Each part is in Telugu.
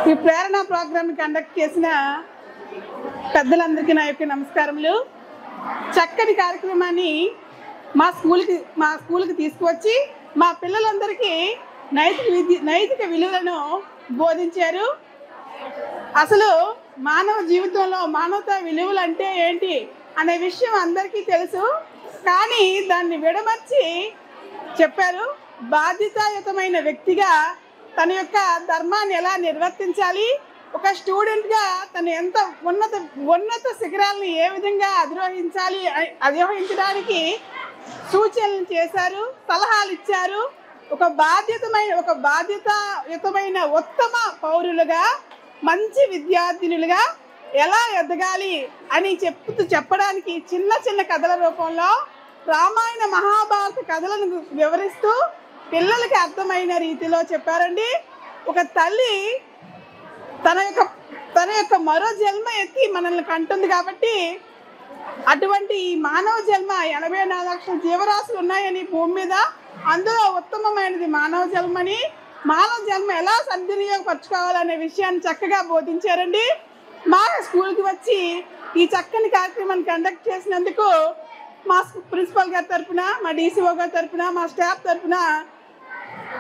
ఈ ప్రేరణ ప్రోగ్రామ్ కండక్ట్ చేసిన పెద్దలందరికీ నా యొక్క నమస్కారములు. చక్కని కార్యక్రమాన్ని మా స్కూల్కి తీసుకువచ్చి మా పిల్లలందరికీ నైతిక విలువలను బోధించారు. అసలు మానవ జీవితంలో మానవతా విలువలు అంటే ఏంటి అనే విషయం అందరికీ తెలుసు, కానీ దాన్ని విడమర్చి చెప్పారు. బాధ్యతాయుతమైన వ్యక్తిగా తన యొక్క ధర్మాన్ని ఎలా నిర్వర్తించాలి, ఒక స్టూడెంట్గా తను ఎంత ఉన్నత శిఖరాలను ఏ విధంగా అధిరోహించడానికి సూచనలు చేశారు, సలహాలు ఇచ్చారు. ఒక బాధ్యతాయుతమైన ఉత్తమ పౌరులుగా, మంచి విద్యార్థినులుగా ఎలా ఎదగాలి అని చెప్పడానికి చిన్న చిన్న కథల రూపంలో రామాయణ మహాభారత కథలను వివరిస్తూ పిల్లలకి అర్థమైన రీతిలో చెప్పారండి. ఒక తల్లి తన యొక్క మరో జన్మ ఎత్తి మనల్ని కంటుంది కాబట్టి, అటువంటి ఈ మానవ జన్మ 84 లక్షల జీవరాశులు ఉన్నాయని భూమి మీద, అందులో ఉత్తమమైనది మానవ జన్మని, మానవ జన్మ ఎలా సద్వినియోగపరచుకోవాలనే విషయాన్ని చక్కగా బోధించారండి. మా స్కూల్కి వచ్చి ఈ చక్కని కార్యక్రమాన్ని కండక్ట్ చేసినందుకు మా ప్రిన్సిపల్ గారి తరఫున, మా డీసీఓ గారి తరఫున, మా స్టాఫ్ తరఫున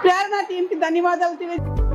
ప్రేరణ టీంకి ధన్యవాదాలు తెలియజేస్తున్నాను.